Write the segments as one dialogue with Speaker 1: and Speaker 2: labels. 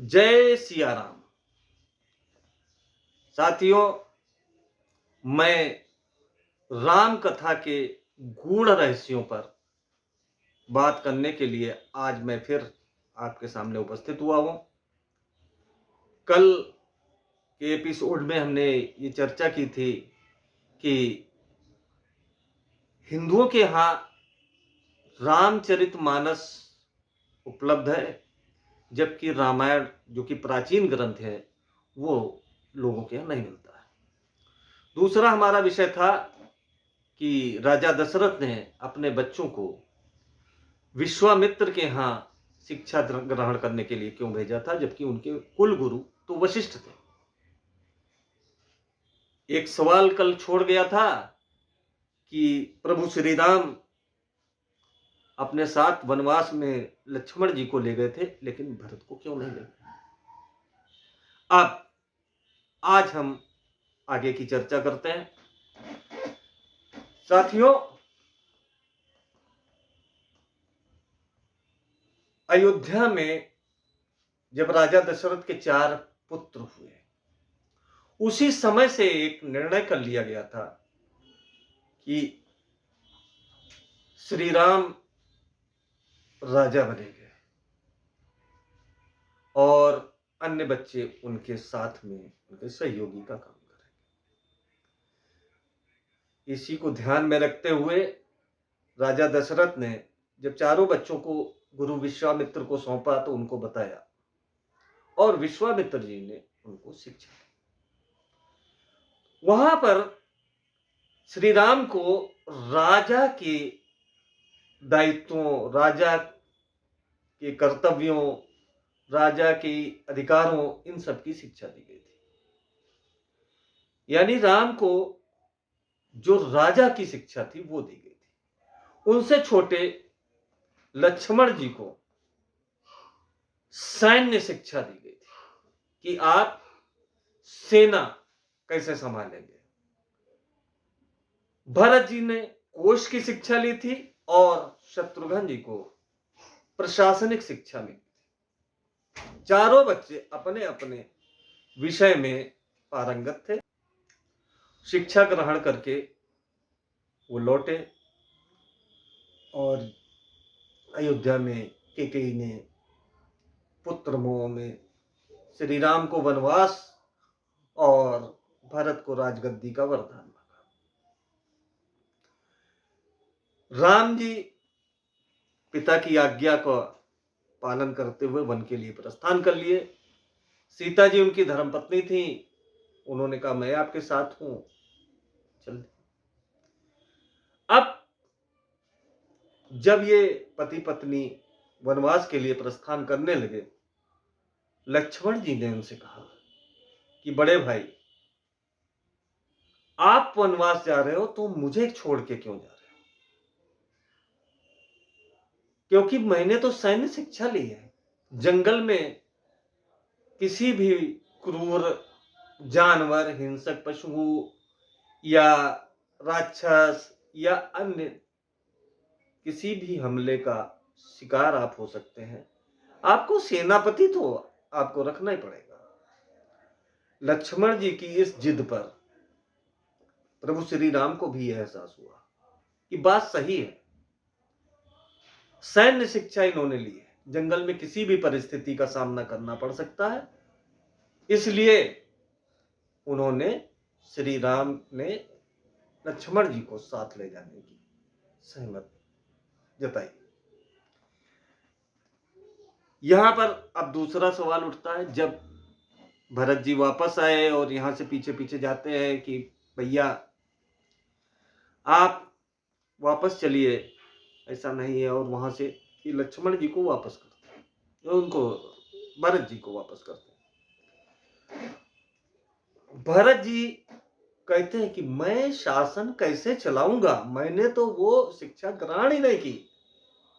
Speaker 1: जय सिया राम। साथियों, मैं राम कथा के गूढ़ रहस्यों पर बात करने के लिए आज मैं फिर आपके सामने उपस्थित हुआ हूं। कल के एपिसोड में हमने ये चर्चा की थी कि हिंदुओं के यहाँ रामचरितमानस उपलब्ध है, जबकि रामायण जो कि प्राचीन ग्रंथ है वो लोगों के यहाँ नहीं मिलता है। दूसरा हमारा विषय था कि राजा दशरथ ने अपने बच्चों को विश्वामित्र के यहाँ शिक्षा ग्रहण करने के लिए क्यों भेजा था, जबकि उनके कुल गुरु तो वशिष्ठ थे। एक सवाल कल छोड़ गया था कि प्रभु श्री राम अपने साथ वनवास में लक्ष्मण जी को ले गए थे, लेकिन भरत को क्यों नहीं ले गए। अब आज हम आगे की चर्चा करते हैं। साथियों, अयोध्या में जब राजा दशरथ के 4 पुत्र हुए, उसी समय से एक निर्णय कर लिया गया था कि श्री राम राजा बनेंगे और अन्य बच्चे उनके साथ में उनके सहयोगी का काम करेंगे। इसी को ध्यान में रखते हुए राजा दशरथ ने जब चारों बच्चों को गुरु विश्वामित्र को सौंपा तो उनको बताया और विश्वामित्र जी ने उनको शिक्षा दी। वहां पर श्री राम को राजा के दायित्वों, राजा के कर्तव्यों, राजा के अधिकारों, इन सब की शिक्षा दी गई थी। यानी राम को जो राजा की शिक्षा थी वो दी गई थी। उनसे छोटे लक्ष्मण जी को सैन्य शिक्षा दी गई थी कि आप सेना कैसे संभालेंगे। भरत जी ने कोश की शिक्षा ली थी और शत्रुघ्न जी को प्रशासनिक शिक्षा मिली थी। चारों बच्चे अपने अपने विषय में पारंगत थे। शिक्षा ग्रहण करके वो लौटे और अयोध्या में कैकेयी ने पुत्र मोह में श्री राम को वनवास और भरत को राजगद्दी का वरदान मांगा। राम जी पिता की आज्ञा का पालन करते हुए वन के लिए प्रस्थान कर लिए। सीता जी उनकी धर्मपत्नी थी, उन्होंने कहा मैं आपके साथ हूं, चल। अब जब ये पति पत्नी वनवास के लिए प्रस्थान करने लगे, लक्ष्मण जी ने उनसे कहा कि बड़े भाई, आप वनवास जा रहे हो तो मुझे छोड़ के क्यों जा रहे हो? क्योंकि मैंने तो सैन्य शिक्षा ली है। जंगल में किसी भी क्रूर जानवर, हिंसक पशु या राक्षस या अन्य किसी भी हमले का शिकार आप हो सकते हैं। आपको सेनापति तो आपको रखना ही पड़ेगा। लक्ष्मण जी की इस जिद पर प्रभु श्री राम को भी यह एहसास हुआ कि बात सही है। सैन्य शिक्षा इन्होंने ली है, जंगल में किसी भी परिस्थिति का सामना करना पड़ सकता है, इसलिए उन्होंने श्री राम ने लक्ष्मण जी को साथ ले जाने की सहमति जताई। यहां पर अब दूसरा सवाल उठता है, जब भरत जी वापस आए और यहां से पीछे पीछे जाते हैं कि भैया आप वापस चलिए, ऐसा नहीं है, और वहां से कि लक्ष्मण जी को वापस करते हैं, उनको भरत जी को वापस करते हैं। भरत जी कहते हैं कि मैं शासन कैसे चलाऊंगा, मैंने तो वो शिक्षा ग्रहण ही नहीं की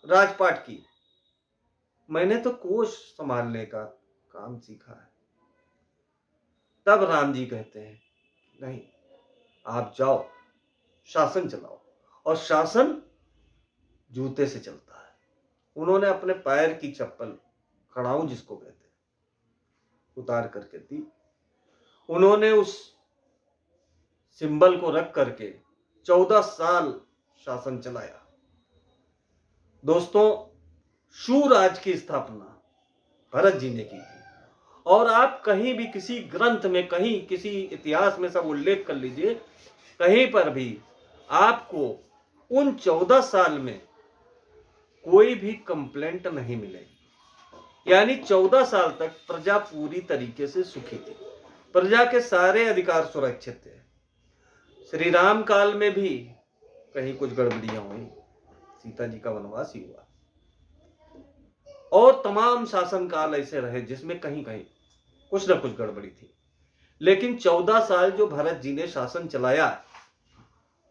Speaker 1: राजपाट की, मैंने तो कोश संभालने का काम सीखा है। तब राम जी कहते हैं नहीं, आप जाओ, शासन चलाओ, और शासन जूते से चलता है। उन्होंने अपने पैर की चप्पल, खड़ाऊं जिसको कहते हैं, उतार करके दी। उन्होंने उस सिंबल को रख करके 14 साल शासन चलाया। दोस्तों, सुराज की स्थापना भरत जी ने की थी। और आप कहीं भी किसी ग्रंथ में, कहीं किसी इतिहास में सब उल्लेख कर लीजिए, कहीं पर भी आपको उन 14 साल में कोई भी कंप्लेंट नहीं मिलेगी। यानी 14 साल तक प्रजा पूरी तरीके से सुखी थी, प्रजा के सारे अधिकार सुरक्षित थे। श्री राम काल में भी कहीं कुछ गड़बड़ियां हुई, सीता जी का वनवास ही हुआ, और तमाम शासन काल ऐसे रहे जिसमें कहीं कहीं कुछ ना कुछ गड़बड़ी थी। लेकिन 14 साल जो भरत जी ने शासन चलाया,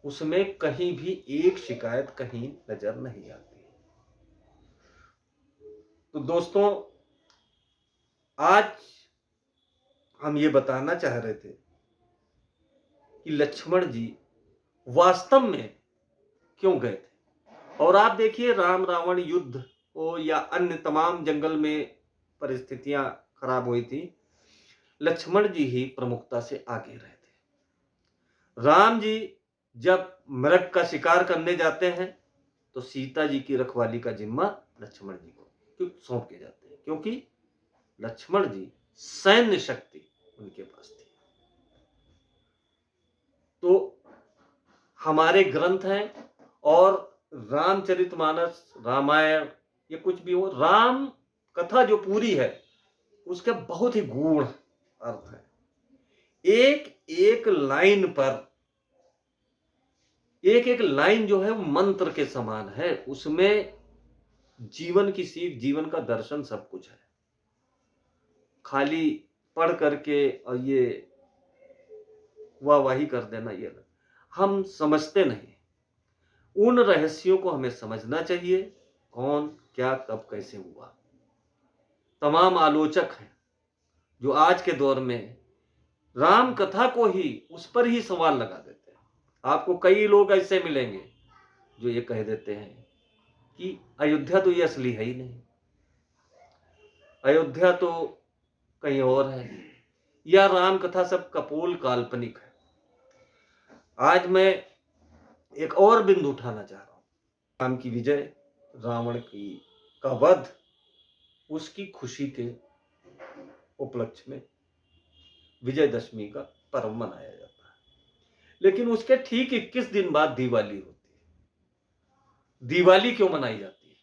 Speaker 1: उसमें कहीं भी एक शिकायत कहीं नजर नहीं आती। तो दोस्तों, आज हम ये बताना चाह रहे थे कि लक्ष्मण जी वास्तव में क्यों गए थे। और आप देखिए, राम रावण युद्ध हो या अन्य तमाम जंगल में परिस्थितियां खराब हुई थी, लक्ष्मण जी ही प्रमुखता से आगे रहे थे। राम जी जब मृग का शिकार करने जाते हैं तो सीता जी की रखवाली का जिम्मा लक्ष्मण जी को सौंप के जाते हैं, क्योंकि लक्ष्मण जी सैन्य शक्ति उनके पास थी। तो हमारे ग्रंथ हैं, और रामचरितमानस, रामायण, ये कुछ भी हो, राम कथा जो पूरी है उसके बहुत ही गूढ़ अर्थ है। एक एक लाइन पर, एक एक लाइन जो है वो मंत्र के समान है। उसमें जीवन की सीख, जीवन का दर्शन सब कुछ है। खाली पढ़ करके और ये वाहवाही कर देना, ये हम समझते नहीं। उन रहस्यों को हमें समझना चाहिए, कौन क्या कब कैसे हुआ। तमाम आलोचक हैं जो आज के दौर में राम कथा को ही, उस पर ही सवाल लगा देते हैं। आपको कई लोग ऐसे मिलेंगे जो ये कह देते हैं कि अयोध्या तो ये असली है ही नहीं, अयोध्या तो कहीं और है, या राम कथा सब कपोल काल्पनिक है। आज मैं एक और बिंदु उठाना चाह रहा हूं। राम की विजय, रावण की का वध, उसकी खुशी के उपलक्ष्य में विजयदशमी का पर्व मनाया जाता है। लेकिन उसके ठीक 21 दिन बाद दिवाली होती है। दिवाली क्यों मनाई जाती है?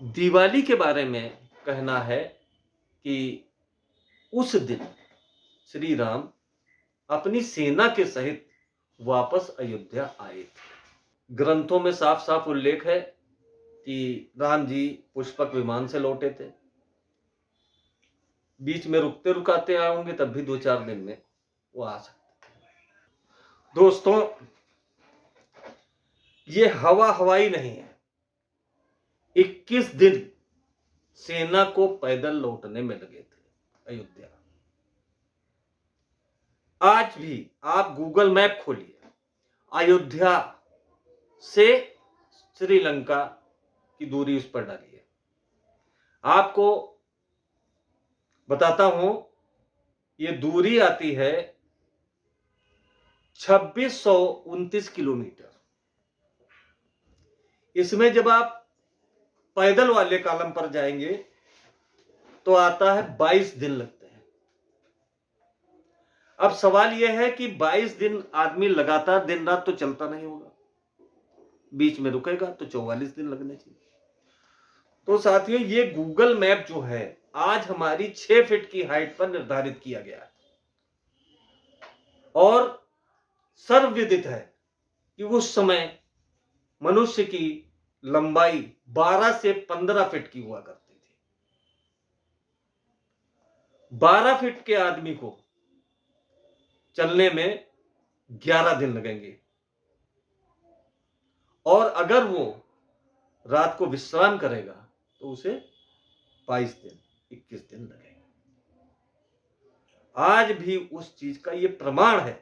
Speaker 1: दिवाली के बारे में कहना है कि उस दिन श्री राम अपनी सेना के सहित वापस अयोध्या आए थे। ग्रंथों में साफ साफ उल्लेख है कि राम जी पुष्पक विमान से लौटे थे। बीच में रुकते रुकाते आए होंगे, तब भी 2-4 दिन में वो आ सकते थे। दोस्तों, ये हवाई नहीं है। 21 दिन सेना को पैदल लौटने में लगे थे अयोध्या। आज भी आप गूगल मैप खोलिए, अयोध्या से श्रीलंका की दूरी उस पर डालिए, आपको बताता हूं, ये दूरी आती है 2629 किलोमीटर। इसमें जब आप पैदल वाले कॉलम पर जाएंगे तो आता है 22 दिन लगते हैं। अब सवाल यह है कि 22 दिन आदमी लगातार दिन रात तो चलता नहीं होगा, बीच में रुकेगा तो 44 दिन लगने चाहिए। तो साथियों, ये गूगल मैप जो है आज हमारी 6 फीट की हाइट पर निर्धारित किया गया है, और सर्वविदित है कि उस समय मनुष्य की लंबाई 12 से 15 फीट की हुआ करती थी। 12 फीट के आदमी को चलने में 11 दिन लगेंगे, और अगर वो रात को विश्राम करेगा तो उसे 22 दिन, 21 दिन लगेंगे। आज भी उस चीज का ये प्रमाण है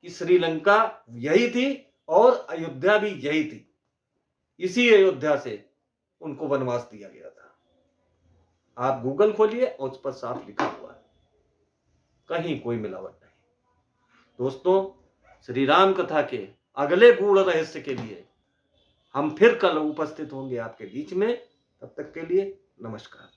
Speaker 1: कि श्रीलंका यही थी और अयोध्या भी यही थी। इसी अयोध्या से उनको वनवास दिया गया था। आप गूगल खोलिए और उस पर साफ लिखा हुआ है, कहीं कोई मिलावट नहीं। दोस्तों, श्री राम कथा के अगले गूढ़ रहस्य के लिए हम फिर कल उपस्थित होंगे आपके बीच में। तब तक के लिए नमस्कार।